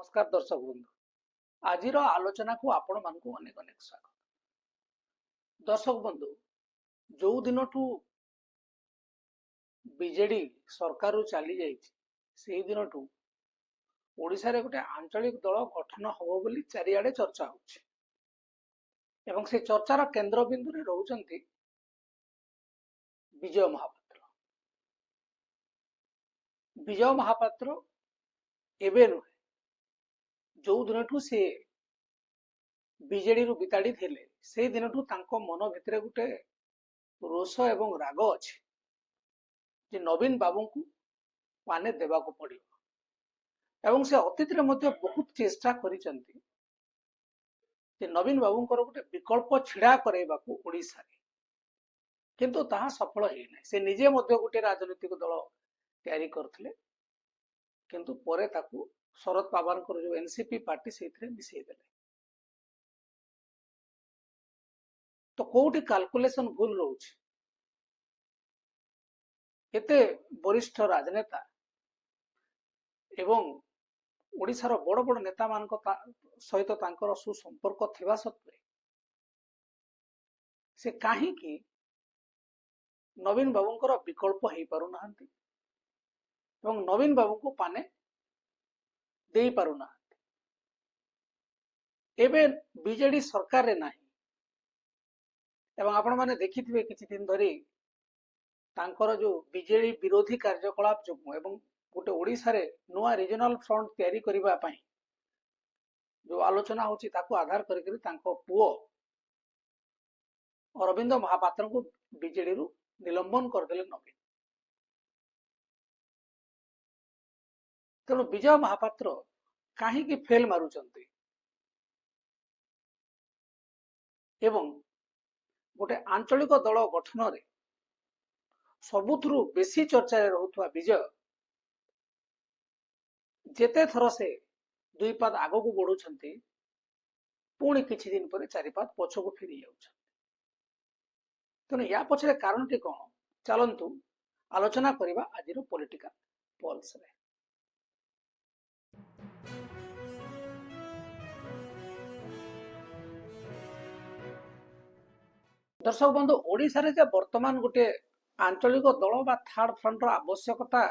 नमस्कार दर्शक बंधु आज आलोचना को आपण मानक अनेक अनेक स्वागत। दर्शक बंधु जो दिन बीजेडी सरकार चली जाई दिन ओडिशा रे गोटे आंचलिक दल गठन हो बोली चारिआडे चर्चा होछि एवं से चर्चार केंद्र बिंदु रे रहउचंती विजय महापात्र। विजय महापात्र एबे नुहे जो दिन से बीजेडी रु बिताड़ी थिले से दिन मन भितर गोटे रोष एवं राग अच्छे जे नवीन बाबू को पाने देवा को पड़िबो एवं से अतीत रे मध्य बहुत चेष्टा करिसंती जे नवीन बाबू गोटे विकल्प छिड़ा करैबा को ओडिसा रे किंतु ताहा सफल हे नै। से निजे मध्य गोटे राजनीतिक दल तैयारी करथिले किंतु परे ताकू शरद पवार जो एनसीपी पार्टी से मिसई देले। तो कोठी कैलकुलेशन भूल रोच एते वरिष्ठ राजनेता एवं ओडिशार बड़ बड़ नेता मान सहित तांकर सुसंपर्क थिबा सत्वे से काहे कि नवीन बाबूंकर विकल्प हो पारु नाहंती एवं नवीन बाबू को पाने दे पारु नाहंती। एबे बीजेडी सरकार रे नाही एवं आपण माने देखिथिबे किछि दिन धरी तांकर जो बीजेडी विरोधी कार्यकलाप जो एवं गोटे ओडिशा रे नुआ रीजनल फ्रंट तैयारी करिबा पई जो आलोचना होछि ताकू आधार करिकरी तांको पुओ अरविंद महापात्र को बीजेडी रु निलंबन करदेले नवीन। तेणु विजय महापात्र कहीं फेल मारुचंती एवं गोटे आंचलिक दल गठन रे सबुथुरु बेसी चर्चा रहुथुआ विजय जेते थर से दुई पाद आगो को बढ़ुछंती पुणी किछि दिन पर चारि पाद पछ को फेरी जाउछंती। तेणु या पछरे कारणटी कौन चलंतु आलोचना करिबा आजिर पॉलिटिकल पल्स रे। दर्शक बंधु ओडिशा रे जे वर्तमान गोटे आंचलिक दल बा थर्ड फ्रंट आवश्यकता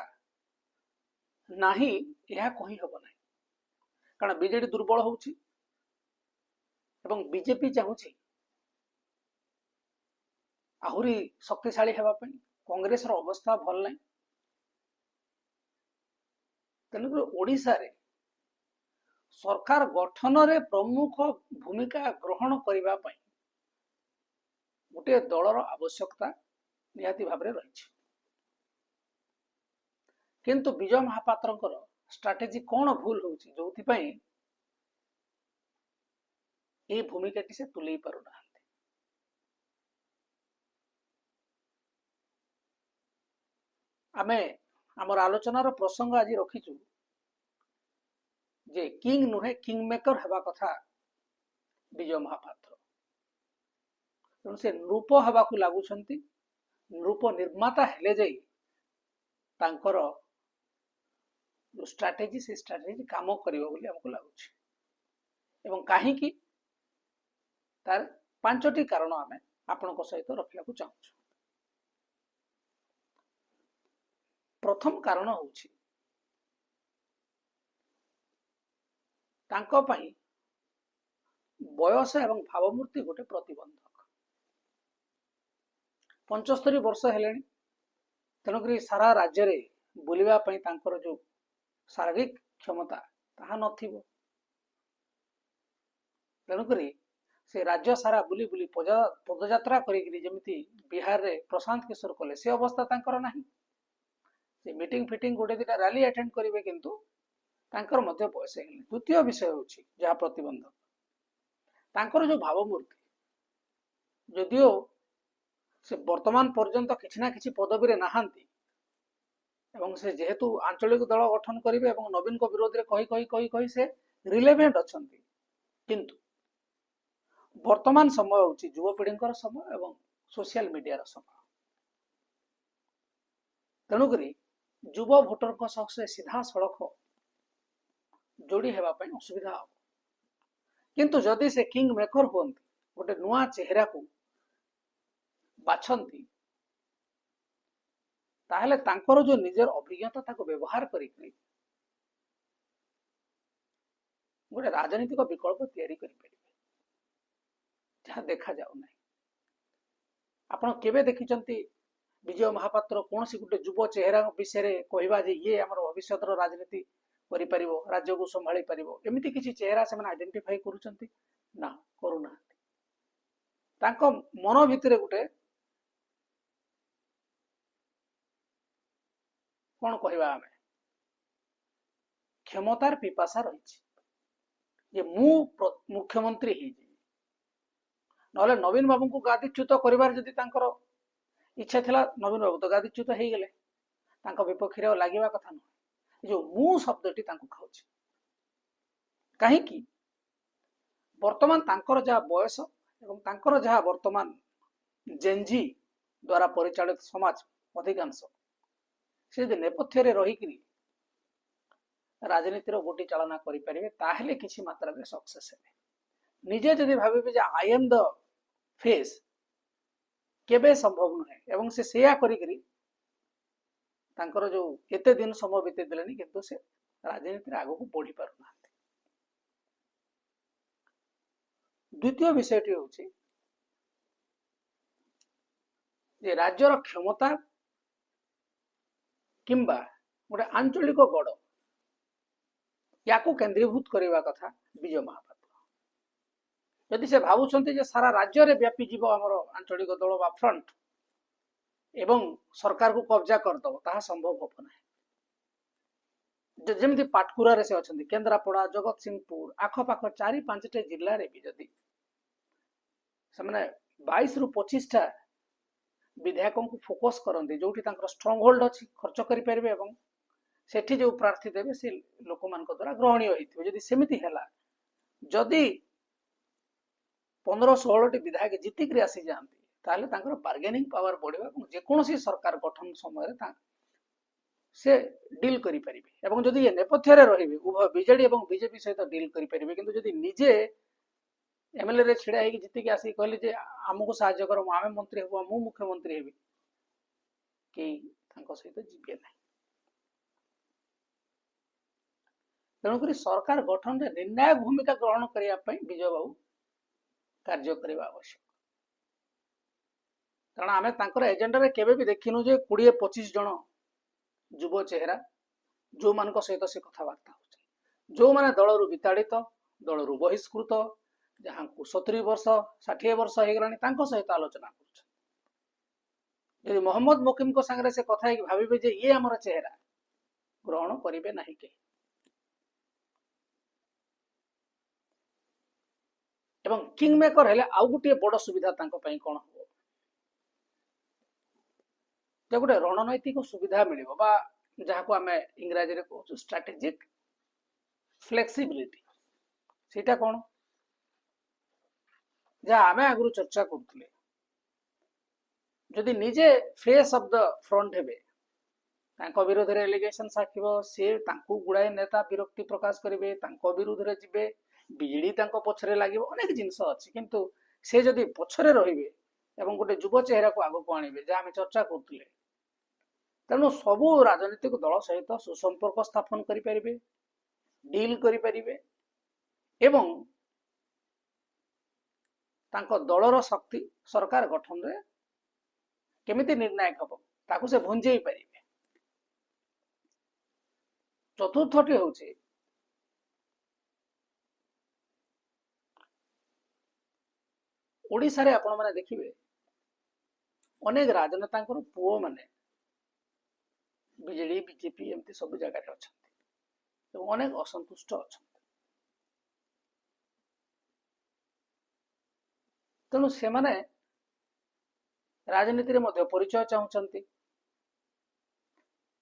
नाही यह कहि हबो नाही कारण बीजेडी दुर्बल होउची एवं बीजेपी चाहूची आहुरी शक्तिशाली हेबा पई कांग्रेस रो अवस्था भल नाही। तेणु ओडिशा रे सरकार गठन रे प्रमुख भूमिका ग्रहण करिबा पई गोटे दलर आवश्यकता निहाती भाव में रही। किंतु विजय महापात्र स्ट्राटेजी कौन भूल होउची जोथि पई ए भूमिका से तुले पारु ना। आमे हमर आलोचनार प्रसंग आज रखिचु जे किंग नुहे किंग मेकर हेबा कथा विजय महापात्र। तेणु से नृप हवा को लगुंट नृप निर्माता हेले जाई तांकर जो स्ट्राटेजी से स्ट्राटेजी काम करिवो बोली हमको लागुछि एवं काहे कि तार पांचटी कारण आमे आपनको सहित रखिया को चाहूछु। प्रथम कारण होछि तांको पई बयस एवं भावमूर्ति गोटे प्रतिबंधक। 75 वर्ष हेले तेणुक सारा राज्य रे बुलिबा पई तांकर जो शारीरिक क्षमता ताहा नथिबो। तेणुक से राज्य सारा बुली बुली पदयात्रा करी जमिति बिहार रे प्रशांत किशोर कले से अवस्था तांकर नाही। से मीटिंग फिटिंग गोटे दिटा रैली अटेंड करिवे किंतु तांकर मध्य बयस हेले। द्वितीय विषय होछि जहा प्रतिबंधक तांकर जो भावमूर्ति जदियो से वर्तमान पर्यंत किछि ना किछि पदवी रे नाहांती एवं से जेहेतु आंचलिक दल गठन करिवे एवं नवीन को विरोध रे कहि कहि कहि कहि से रिलेवेंट अछंती किंतु वर्तमान समय होछि युवपीढ़ींकर समय एवं सोशल मीडिया रो समय। तेणुक युव भोटर से सीधा सड़क जोड़ी हेबा पई असुविधा हो। किंतु जदि से किंग मेकर हुअन्ति गोटे नुआ चेहरा को बाछन्ति ताहले तांकर जो निजर अभिज्ञता ताको व्यवहार करिकरी गोटे राजनीतिक विकल्प तैयारी करि परिबे जहाँ देखा जाउ नै। आपण केबे देखिचंती विजय महापात्र कौन सी गोटे युव चेहरा विषय कहवा जे ये आमर भविष्य राजनीति करि परिबो राज्य को संभाली परिबो एमिति किछि चेहरा से माने आइडेंटिफाई करूचंती ना करूना। तांको मन भितरे गोटे कौन कहवा आमे क्षमतार पिपासा रही जे मु मुख्यमंत्री ही नले नवीन बाबू को गादीच्युत करिवार जदि तांकर इच्छा थिला नवीन बाबू तो गादीच्युत हो गले तांको विपक्ष रे लागिबा कथा न जो मु शब्दटी तांको खाउछि काहे कि वर्तमान तांकर जा बयस एवं तांकर जा वर्तमान जेनजी द्वारा परिचालित समाज अधिकांश से यदि नेपथ्य रे रही कि राजनीतिर गोटी चालना करि परिबे ताहेले किछि मात्रा रे सक्सेस हेबे। निजे जदि भाबिबे जे आई एम द फेस केबे संभव नुहे एवं से सेया करिकरी तांकर जो एते दिन समय बिते देलेनी किंतु से राजनीति आगो को बढ़ी पारुना। द्वितीय विषयटी होछि जे राज्यर क्षमता किंबा गोटे आंचलिक गड़ या केन्द्रीभूत करने कथा विजय महापात्र यदि से भावुंट सारा राज्य में व्यापी जीव आमर आंचलिक दल बा फ्रंट एवं सरकार को कब्जा करदब ताहा संभव हम ना। जमी पाटकुरा से अच्छा केन्द्रापड़ा जगत सिंहपुर आखपाख 4-5टे जिले में भी जदि से 22 ରୁ 25टा विधायकों को फोकस करते जो स्ट्रंग होल्ड अच्छी खर्च करें सेठी जो प्रार्थी देवे से लोक मान द्वारा ग्रहणीय होती जदि सेमिति हैला जदि 15-16टी विधायक जीतिक आसी जाती ताहले तांकर बार्गेनिंग पावर बढ़िबा जेकोसी सरकार गठन समय से डील करि परिबे एवं जदि ये नेपथ्य रे रहिबे उभय बीजेडी एवं बीजेपी सहित डील करि परिबे किंतु जदि निजे एमएलए रे छिड़ा हेकि जीतिक आसी कहले जे हमको सहायता करो आमे मंत्री हेबो मु मुख्यमंत्री हेबी कि तांको सहित जीवे नै। तेणुक सरकार गठन में निर्णायक भूमिका ग्रहण करने विजय बाबू कार्य करने आवश्यक कारण आम एजेंडा रे केबे भी देखिनु जे 20-25 जन युव चेहरा जो मान सहित से कथबार्ता हो जो माने दलरु विताड़ित दलरु बहिष्कृत जहाँ को 70 वर्ष 60 वर्ष हो गलानी सहित आलोचना कर मोहम्मद मुकिम को संगे से कथा भाविबे जे ये आमर चेहरा ग्रहण करिवे नाही के एवं किंग मेकर हेले आउ गोटे बड़ सुविधा कौन हम जो गोटे रणनैतिक सुविधा मिलिबो बा जहाँ को आम इंग्राजी रे कहू स्ट्रेटेजिक फ्लेक्सिबिलिटी सेटा कौन जहाँ आम आगु चर्चा करुले जदि निजे फ्रेश ऑफ द फ्रंट हेबे विरोध में एलिगेशन साखिब सी गुड़ाए नेता विरक्ति प्रकाश करेंगे विरोध में जीवे बिजेडी पछरे लगे अनेक जिनस अच्छी किंतु से जदि पछरे रहिबे एवं गोटे युव चेहरा को आगो को आनिबे जहाँ आम चर्चा करुले तेणु सबू राजनीतिक दल सहित सुसंपर्क स्थापन करें डील करें एवं दलर शक्ति सरकार गठन में केमिति निर्णायक हम ताकू से भुंजे पारे। चतुर्थटी हूँ ओडिशा रे आपण माने देखिबे अनेक राजनेता पुओ माने बीजेडी बीजेपी एमती सब जगह अच्छा अनेक असंतुष्ट अच्छा तेणु से माने राजनीति रे मध्य परिचय चाहूँगी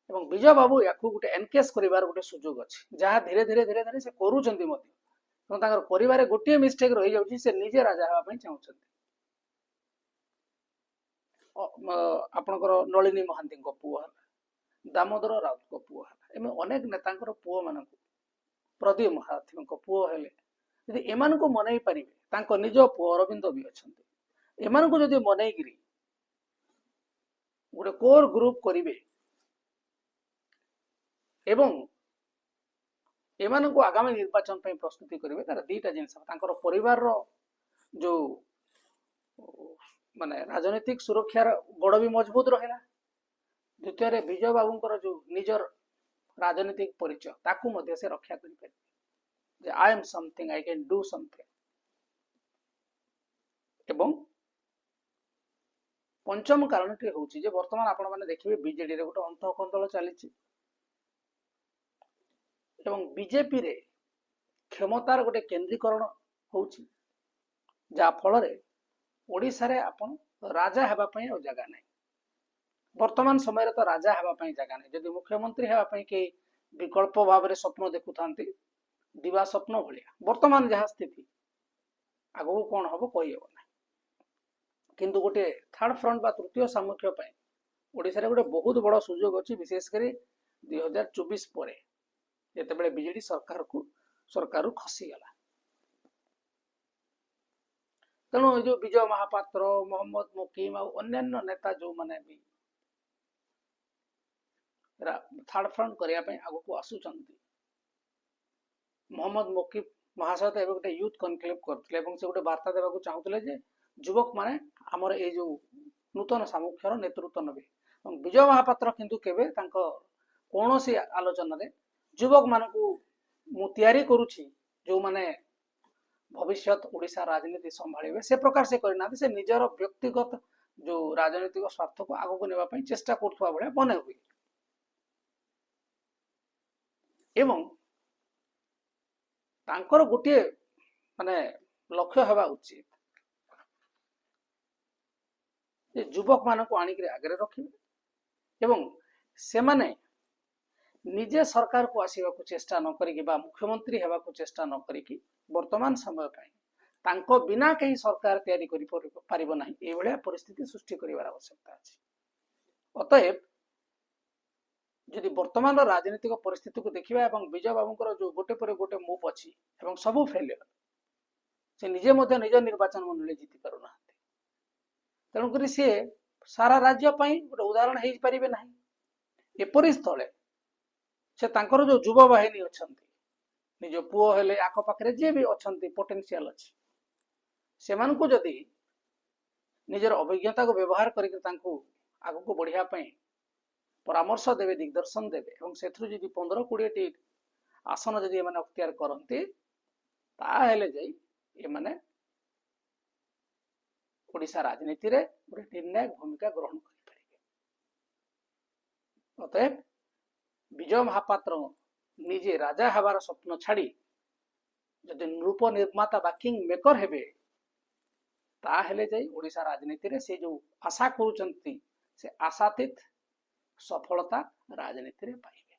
एवं विजय बाबू या गोटे एनकेस करिवार गोटे सुजोग अच्छी जहाँ धीरे धीरे धीरे धीरे से करुँच परिवार गोटे मिस्टेक रही जाउछि से निजे राजा हवा चाहूँगी आपणकर नलिनी महांती पुओ है दामोदर राउत पुओ है एम अनेक नेता पुओ मान प्रदीप महारथी पुओ हेले यदि एमानकु मनई पारिबे तांको निज पुओ अरविंद भी अछंती एमानकु जदि मनईगिरी गोटे कोर ग्रुप करिवे एवं एमानकु आगामी निर्वाचन पे प्रस्तुति करिवे तार दीटा जिनिस तांकर परिवार रो जो माने राजनीतिक सुरक्षार गड़ भी मजबूत रहिला द्वितीय रे विजय बाबूंकर जो निजर राजनीतिक परिचय ताकू मध्य से रक्षा करि पारे जे I am something I can do something एवं पंचम कारणटी होची जे वर्तमान आपण माने देखिबे बीजेडी रे गोटे अंतःकंदल चलीची एवं बीजेपी रे क्षमतार गोटे केंद्रीकरण होची जा फल रे ओडिसा रे आपण राजा हेबा पई ओ जगह नै वर्तमान समय रे तो राजा हेबा पई जगह नै जदि मुख्यमंत्री हेबा पई के विकल्प भाव रे स्वप्न देखुथांती दिवा स्वप्न भलिया वर्तमान जहा स्थिति आगो कोन हबो कहि हेबो ना किंतु गोटे थर्ड फ्रंट बा तृतीय सामुख्य पई ओडिसा रे गोटे बहुत बड़ सुजोग अछि विशेष करी 2024 परे जेते बेले बीजेडी सरकार खसी गला तेणु जो विजय महापात्र मोहम्मद मुकीम और अन्यान्य नेता जो माने भी थर्ड फ्रंट करिया पई आगो को आसुचंती मोहम्मद मुकीम महाशय तो गोटे यूथ कनक्लेव करथिले एवं से गोटे वार्ता देबा को चाहुतले जे युवक माने हमर ए जो नूतन सामुख्यर नेतृत्व नबे और विजय महापात्र किंतु केबे तांको कोनोसी आलोचना रे युवक मानकू मु तयारी करूची जो माने भविष्य ओडिशा राजनीति संभाळिबे से प्रकार से करना से निजर व्यक्तिगत जो राजनीतिक स्वार्थ को आगो को नेबा पई चेष्टा करथुवा बळे बने हुई एवं तांकर गोटे माने लक्ष्य हेबा उचित जे युवक मानकू आनिक आगे रखिबे एवं से माने निजे सरकार को आसीबा को चेष्टा न करिकि बा मुख्यमंत्री हेबा को चेष्टा न करिकि वर्तमान समय पई तांको बिना कहीं सरकार तैयारी करि परिबो नाही ए भलिया परिस्थिति सृष्टि करिवार आवश्यकता अछि अतएव यदि वर्तमान राजनीतिक परिस्थिति को देखिबा एवं विजय बाबूंकर जो गोटे पर गोटे मूव अछि एवं सबु फेलियर से निजे मध्य निज निर्वाचन मंडली जीति पारु ना तेणु करी से सारा राज्य पई गोटे उदाहरण हेइ परिबे नाही एपरि स्थले से तांकर जो युवा बाहिनी अछंती निज पुओ हेले आख पाखरे जे भी अछंती पोटेंशियल अछि सेमानकु जदि निजर अभिज्ञता को व्यवहार करके तांकु आगु को बढ़िया पई परामर्श देवे दिग्दर्शन देवे एवं सेथरु जदि 15-20 टी आसन जदि माने अख्तियार करंती ता हेले जाई ए माने ओडिशा राजनीति रे गोटे निर्णायक भूमिका ग्रहण करि परिबे अतएव विजय महापात्र निजे राजा हबार स्वप्न छाड़ी जदि नृप निर्माता बा किंग मेकर हेबे ता हेले जाई ओडिशा राजनीति रे से जो आशा करूचंती से आशातीत सफलता राजनीति रे पाइबे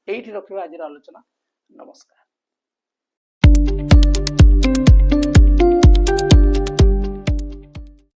एठी रखिबा आज आलोचना नमस्कार।